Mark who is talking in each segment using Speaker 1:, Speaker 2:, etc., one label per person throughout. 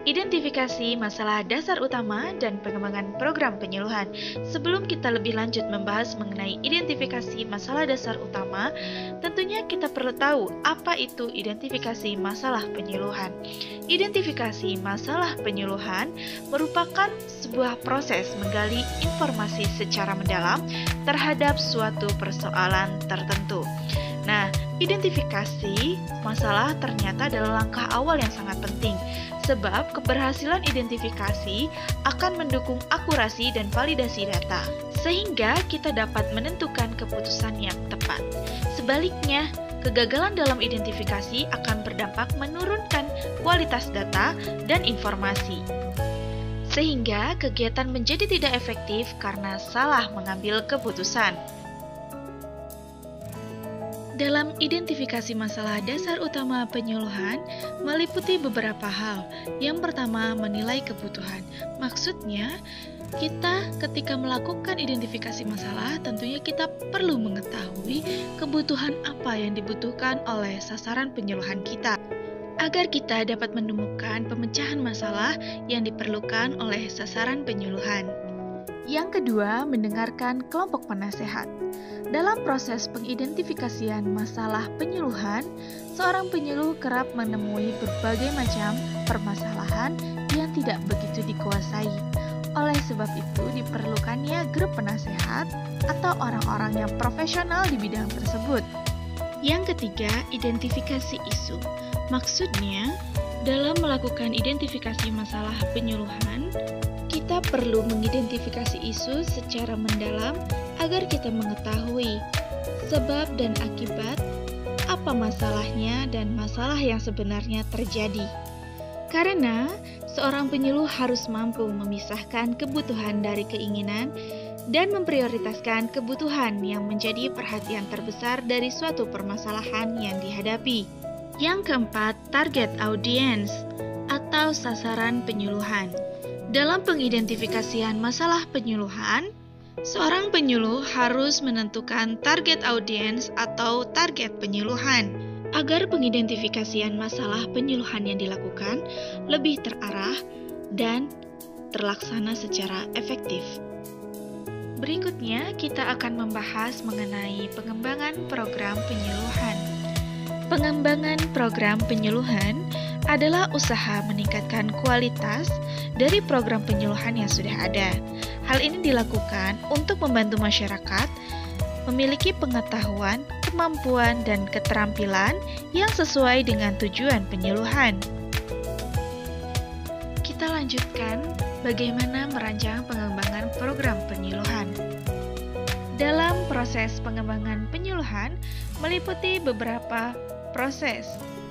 Speaker 1: Identifikasi masalah dasar utama dan pengembangan program penyuluhan. Sebelum kita lebih lanjut membahas mengenai identifikasi masalah dasar utama, tentunya kita perlu tahu apa itu identifikasi masalah penyuluhan. Identifikasi masalah penyuluhan merupakan sebuah proses menggali informasi secara mendalam terhadap suatu persoalan tertentu. Nah, identifikasi masalah ternyata adalah langkah awal yang sangat penting. Sebab keberhasilan identifikasi akan mendukung akurasi dan validasi data, sehingga kita dapat menentukan keputusan yang tepat. Sebaliknya, kegagalan dalam identifikasi akan berdampak menurunkan kualitas data dan informasi, sehingga kegiatan menjadi tidak efektif karena salah mengambil keputusan. Dalam identifikasi masalah dasar utama penyuluhan meliputi beberapa hal. Yang pertama, menilai kebutuhan. Maksudnya, kita ketika melakukan identifikasi masalah, tentunya kita perlu mengetahui kebutuhan apa yang dibutuhkan oleh sasaran penyuluhan kita, agar kita dapat menemukan pemecahan masalah yang diperlukan oleh sasaran penyuluhan. Yang kedua, mendengarkan kelompok penasehat. Dalam proses pengidentifikasian masalah penyuluhan, seorang penyuluh kerap menemui berbagai macam permasalahan yang tidak begitu dikuasai. Oleh sebab itu, diperlukannya grup penasehat atau orang-orang yang profesional di bidang tersebut. Yang ketiga, identifikasi isu. Maksudnya, dalam melakukan identifikasi masalah penyuluhan, kita perlu mengidentifikasi isu secara mendalam agar kita mengetahui sebab dan akibat apa masalahnya dan masalah yang sebenarnya terjadi. Karena seorang penyuluh harus mampu memisahkan kebutuhan dari keinginan dan memprioritaskan kebutuhan yang menjadi perhatian terbesar dari suatu permasalahan yang dihadapi. Yang keempat, target audience atau sasaran penyuluhan. Dalam pengidentifikasian masalah penyuluhan, seorang penyuluh harus menentukan target audiens atau target penyuluhan agar pengidentifikasian masalah penyuluhan yang dilakukan lebih terarah dan terlaksana secara efektif. Berikutnya, kita akan membahas mengenai pengembangan program penyuluhan. Pengembangan program penyuluhan adalah usaha meningkatkan kualitas dari program penyuluhan yang sudah ada. Hal ini dilakukan untuk membantu masyarakat memiliki pengetahuan, kemampuan, dan keterampilan yang sesuai dengan tujuan penyuluhan. Kita lanjutkan bagaimana merancang pengembangan program penyuluhan. Dalam proses pengembangan penyuluhan meliputi beberapa proses.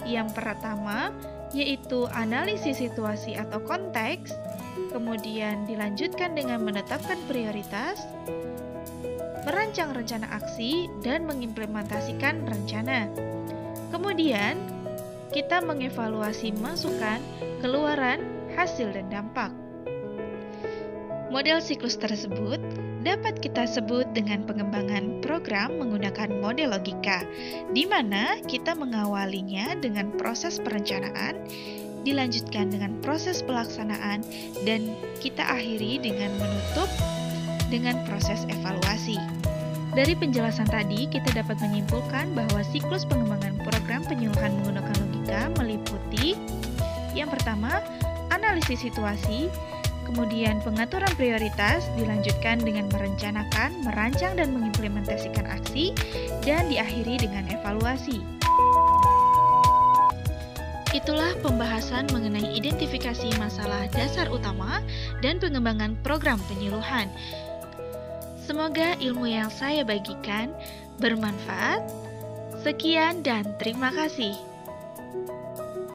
Speaker 1: Yang pertama, yaitu analisis situasi atau konteks, kemudian dilanjutkan dengan menetapkan prioritas, merancang rencana aksi, dan mengimplementasikan rencana. Kemudian, kita mengevaluasi masukan, keluaran, hasil, dan dampak. Model siklus tersebut dapat kita sebut dengan pengembangan program menggunakan model logika, di mana kita mengawalinya dengan proses perencanaan, dilanjutkan dengan proses pelaksanaan, dan kita akhiri dengan menutup dengan proses evaluasi. Dari penjelasan tadi, kita dapat menyimpulkan bahwa siklus pengembangan program penyuluhan menggunakan logika meliputi yang pertama, analisis situasi, kemudian pengaturan prioritas, dilanjutkan dengan merencanakan, merancang, dan mengimplementasikan aksi, dan diakhiri dengan evaluasi. Itulah pembahasan mengenai identifikasi masalah dasar utama dan pengembangan program penyuluhan. Semoga ilmu yang saya bagikan bermanfaat. Sekian dan terima kasih.